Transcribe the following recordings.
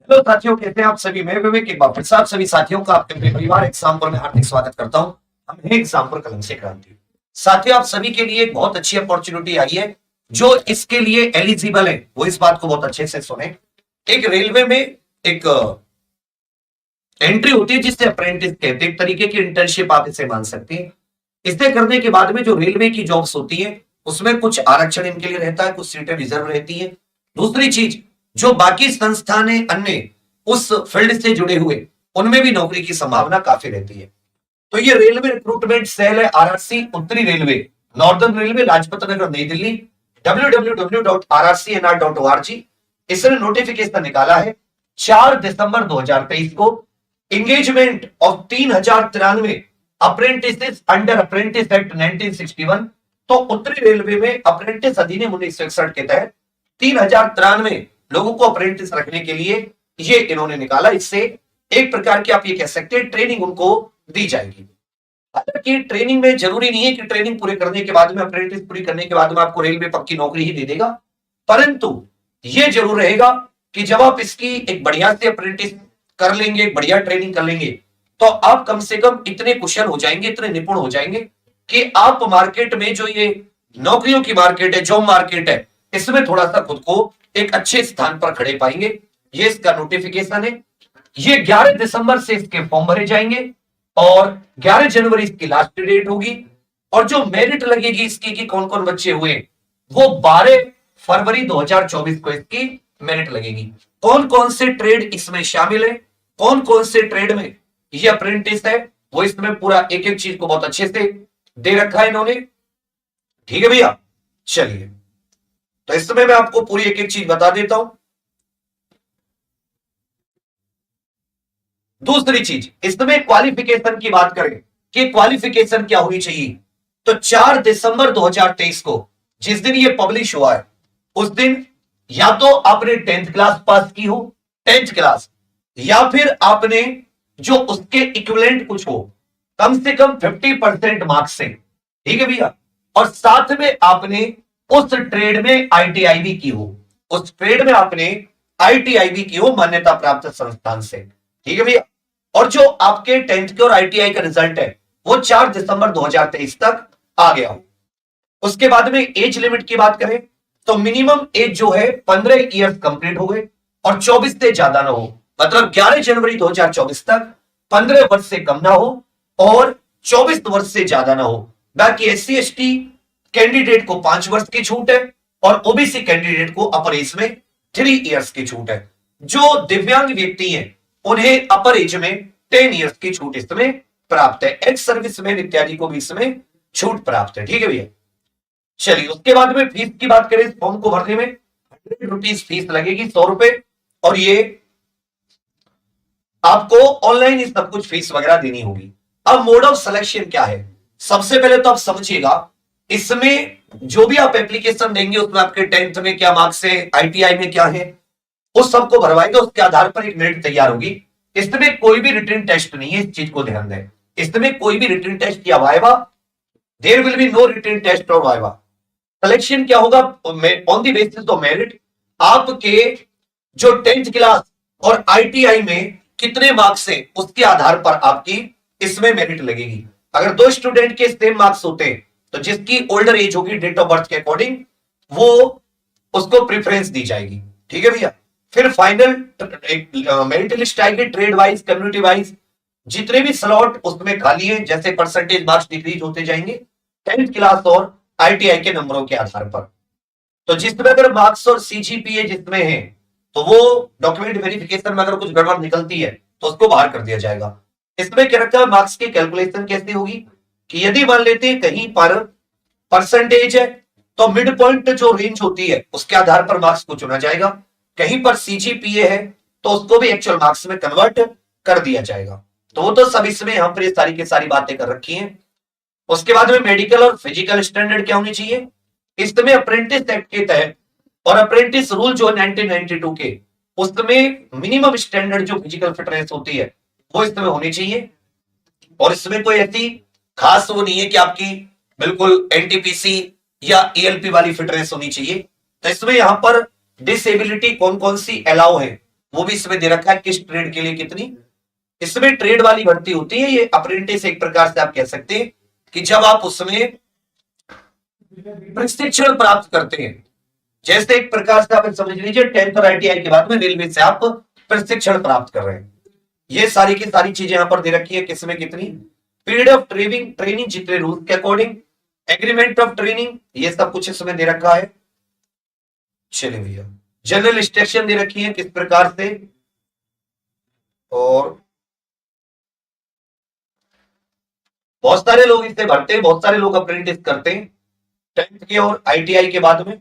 Hello साथियों, कैसे हैं आप सभी। मैं विवेक एक बार फिर से आप सभी साथियों का आपके अपने परिवार एग्जाम्पल में हार्दिक स्वागत करता हूं। हम हैं एग्जाम्पल कलम से क्रांति। साथियों, आप सभी के लिए एक बहुत अच्छी अपॉर्चुनिटी आई है। जो इसके लिए एलिजिबल है वो इस बात को बहुत अच्छे से सुने। एक रेलवे में एक एंट्री होती है जिससे अप्रेंटिस कहते हैं, एक तरीके की इंटर्नशिप आप इसे मान सकते हैं। इसे करने के बाद में जो रेलवे की जॉब्स होती है उसमें कुछ आरक्षण इनके लिए रहता है, कुछ सीटें रिजर्व रहती है। दूसरी चीज, जो बाकी संस्थान है अन्य उस फील्ड से जुड़े हुए, उनमें भी नौकरी की संभावना काफी रहती है। तो ये रेलवे रिक्रूटमेंट सेल है आरआरसी उत्तरी railway, northern railway, Lajpat Nagar, नई दिल्ली, www.rrcnr.org। इसने नोटिफिकेशन निकाला है 4 दिसंबर 2023 को। Engagement of 3093 apprentice under apprentice act 1961। तो उत्तरी रेलवे में अप्रेंटिस अधिनियम 1961 के तहत 3093 लोगों को अप्रेंटिस रखने के लिए ये इन्होंने निकाला। इससे एक प्रकार की आप ये कह सकते हैं ट्रेनिंग उनको दी जाएगी। हालांकि ट्रेनिंग में जरूरी नहीं है कि ट्रेनिंग पूरे करने के बाद में, अप्रेंटिस पूरी करने के बाद में आपको रेलवे पक्की नौकरी ही दे देगा, परंतु यह जरूर रहेगा कि जब आप इसकी एक बढ़िया से अप्रेंटिस कर लेंगे, बढ़िया ट्रेनिंग कर लेंगे, तो आप कम से कम इतने कुशल हो जाएंगे, इतने निपुण हो जाएंगे कि आप मार्केट में जो ये नौकरियों की मार्केट है, जॉब मार्केट है, इसमें थोड़ा सा खुद को एक अच्छे स्थान पर खड़े पाएंगे। ये इसका नोटिफिकेशन है। ये 11 दिसंबर से इसके फॉर्म भरे जाएंगे और 11 जनवरी इसकी लास्ट डेट होगी। और जो मेरिट लगेगी इसकी कि कौन कौन बच्चे हुए, वो 12 फरवरी 2024 को इसकी मेरिट लगेगी। कौन कौन से ट्रेड इसमें शामिल है, कौन कौन से ट्रेड में ये अप्रेंटिस है, वो इसमें पूरा एक एक चीज को बहुत अच्छे से दे रखा है इन्होंने। ठीक है भैया, चलिए तो इस समय मैं आपको पूरी एक एक चीज बता देता हूं। दूसरी चीज, इसमें क्वालिफिकेशन की बात करें कि क्वालिफिकेशन क्या होनी चाहिए, तो 4 दिसंबर 2023 को जिस दिन ये पब्लिश हुआ है उस दिन या तो आपने 10th क्लास पास की हो, 10th क्लास, या फिर आपने जो उसके इक्विवेलेंट कुछ हो, कम से कम 50% मार्क्स से। ठीक है भैया, और साथ में आपने उस ट्रेड में आईटीआई भी की हो, उस ट्रेड में आपने आईटीआई भी की हो मान्यता प्राप्त संस्थान से। ठीक है भैया, और जो आपके 10th के और आईटीआई का रिजल्ट है वो 4 दिसंबर 2023 तक आ गया हो। उसके बाद में एज लिमिट की बात करें तो मिनिमम एज जो है 15 ईयर्स कंप्लीट हो गए और 24 से ज्यादा ना हो, मतलब 11 जनवरी 2024 तक 15 वर्ष से कम ना हो और 24 वर्ष से ज्यादा ना हो। बाकी एससी एसटी कैंडिडेट को 5 वर्ष की छूट है और ओबीसी कैंडिडेट को अपर एज में 3 ईयर्स की छूट है। जो दिव्यांग व्यक्ति हैं उन्हें अपर एज में 10 ईयर्स की छूट इसमें प्राप्त है। एक्स सर्विसमैन इत्यादि को भी इसमें छूट प्राप्त है। ठीक है भैया, चलिए उसके बाद में फीस की बात करें, फॉर्म को भरने में 100 रुपीज फीस लगेगी, 100 रुपए, और ये आपको ऑनलाइन ही सब कुछ फीस वगैरह देनी होगी। अब मोड ऑफ सिलेक्शन क्या है, सबसे पहले तो आप समझिएगा, इसमें जो भी आप एप्लीकेशन देंगे उसमें आपके 10th में क्या मार्क्स है, आईटीआई में क्या है, उस सबको भरवाएंगे, उसके आधार पर एक मेरिट तैयार होगी। इसमें कोई भी रिटन टेस्ट नहीं है, इस चीज को ध्यान दें। इसमें कोई भी रिटन टेस्ट या viva, there will be no written test और वाइवा। सिलेक्शन क्या होगा, on the basis of merit, आपके जो 10th क्लास और आईटीआई में कितने मार्क्स हैं उसके आधार पर आपकी इसमें मेरिट लगेगी। अगर दो स्टूडेंट के सेम मार्क्स होते हैं तो जिसकी ओल्डर एज होगी डेट ऑफ बर्थ के अकॉर्डिंग वो उसको प्रेफरेंस दी जाएगी। ठीक है भैया, फिर फाइनल मेरिट लिस्ट आएगी, ट्रेड वाइज, कम्युनिटी वाइज, जितने भी स्लॉट उसमें खाली है, जैसे परसेंटेज मार्क्स डिक्रीज होते जाएंगे 10th क्लास और आईटीआई के नंबरों के आधार पर। तो जिसमें अगर मार्क्स और सीजीपीए जिसमें है तो वो डॉक्यूमेंट वेरिफिकेशन में अगर कुछ गड़बड़ निकलती है तो उसको बाहर कर दिया जाएगा। इसमें क्या रखा है, मार्क्स की कैलकुलेशन कैसे होगी कि यदि मान लेते हैं कहीं पर परसेंटेज है तो मिड पॉइंट जो रेंज होती है उसके आधार पर मार्क्स को चुना जाएगा। कहीं पर सीजीपीए है तो उसको भी एक्चुअल मार्क्स में कन्वर्ट कर दिया जाएगा। तो वो तो सब इसमें हम पर सारी की सारी बातें कर रखी हैं। उसके बाद में मेडिकल और फिजिकल स्टैंडर्ड क्या होनी चाहिए, इसमें अप्रेंटिस एक्ट के तहत और अप्रेंटिस रूल जो 1992 के, उसमें मिनिमम स्टैंडर्ड जो फिजिकल फिटनेस होती है वो इसमें होनी चाहिए। और इसमें कोई ऐसी खास वो नहीं है कि आपकी बिल्कुल एनटीपीसी या ईएलपी वाली फिटनेस होनी चाहिए। तो इसमें यहां पर डिसेबिलिटी कौन कौन सी अलाउ है वो भी इसमें दे रखा है किस ट्रेड के लिए कितनी। इसमें ट्रेड वाली भर्ती होती है, ये अप्रेंटिस एक प्रकार से आप कह सकते हैं कि जब आप उसमें प्रशिक्षण प्राप्त करते हैं, जैसे एक प्रकार से आप समझ लीजिए 10th और ITI के बाद में रेलवे से आप प्रशिक्षण प्राप्त कर रहे हैं। ये सारी की सारी चीजें यहां पर दे रखी है, किसमें कितनी, पीरियड ऑफ ट्रेनिंग जितने रूल के अकॉर्डिंग, एग्रीमेंट ऑफ ट्रेनिंग, ये सब कुछ इसमें दे रखा है। चलिए भैया, जनरल इंस्ट्रक्शन दे रखी है किस प्रकार से, और बहुत सारे लोग इसे भरते हैं, बहुत सारे लोग अप्रेंटिस करते हैं 10th के और ITI के बाद में।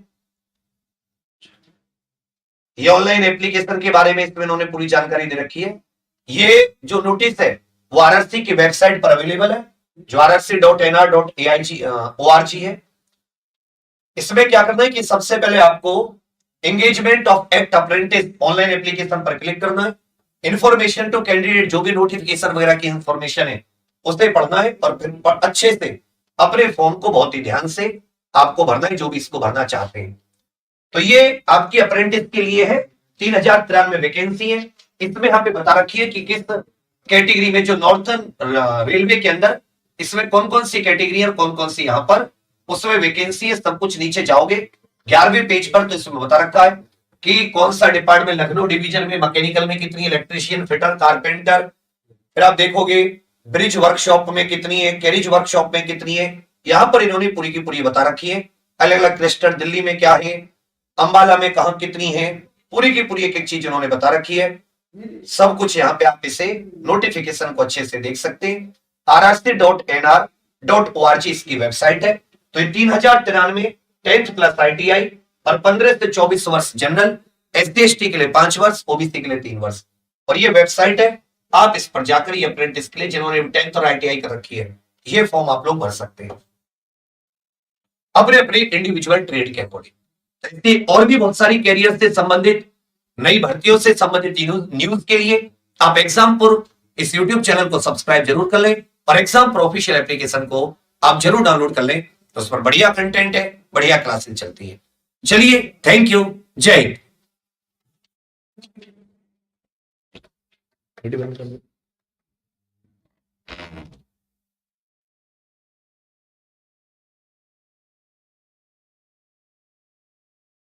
ये ऑनलाइन एप्लीकेशन के बारे में इसमें इन्होंने पूरी जानकारी दे रखी है। ये जो नोटिस है वो RRC की वेबसाइट पर अवेलेबल है, जो rrc.nr.aig.org है। इसमें क्या करना है कि सबसे पहले आपको engagement of act apprentice online application पर क्लिक करना है। इंफॉर्मेशन टू कैंडिडेट, जो भी नोटिफिकेशन वगैरह की इंफॉर्मेशन है उसे पढ़ना है, और फिर अच्छे से अपने फॉर्म को बहुत ही ध्यान से आपको भरना है, जो भी इसको भरना चाहते हैं। तो ये आपकी अप्रेंटिस के लिए है, 3093 वैकेंसी है। इसमें यहाँ पे बता रखी है कि किस कैटेगरी में, जो नॉर्थर्न रेलवे के अंदर इसमें कौन कौन सी कैटेगरी है और कौन कौन सी यहाँ पर उसमें वैकेंसी है। सब कुछ नीचे जाओगे 11वें पेज पर, तो इसमें बता रखा है कि कौन सा डिपार्टमेंट, लखनऊ डिवीजन में मैकेनिकल में कितनी, इलेक्ट्रीशियन, फिटर, कारपेंटर। फिर आप देखोगे ब्रिज वर्कशॉप में कितनी है, कैरिज वर्कशॉप में कितनी है। यहां पर इन्होंने पूरी की पूरी बता रखी है। अलग अलग क्लस्टर, दिल्ली में क्या है, अंबाला में कहा कितनी है, पूरी की पूरी एक एक चीज उन्होंने बता रखी है। सब कुछ यहाँ पे आप इसे नोटिफिकेशन को अच्छे से देख सकते हैं। rrc.nr.org इसकी वेबसाइट है। तो ये 3093 10th प्लस ITI और 15 से 24 वर्ष जनरल, SC/ST के लिए 5 वर्ष, OBC के लिए 3 वर्ष, और ये वेबसाइट है। आप इस पर जाकर ये अप्रेंटिस के लिए जिन्होंने 10th और ITI कर रखी है, ये फॉर्म आप लोग भर सकते हैं अपने अपने इंडिविजुअल ट्रेड के अकॉर्डिंग। और भी बहुत सारी कैरियर से संबंधित, नई भर्तियों से संबंधित न्यूज के लिए आप एग्जामपुर इस यूट्यूब चैनल को सब्सक्राइब जरूर कर लें, और एग्जामपुर ऑफिशियल एप्लीकेशन को आप जरूर डाउनलोड कर लें। तो उस पर बढ़िया कंटेंट है, बढ़िया क्लासेस चलती है। चलिए, थैंक यू, जय हिंद।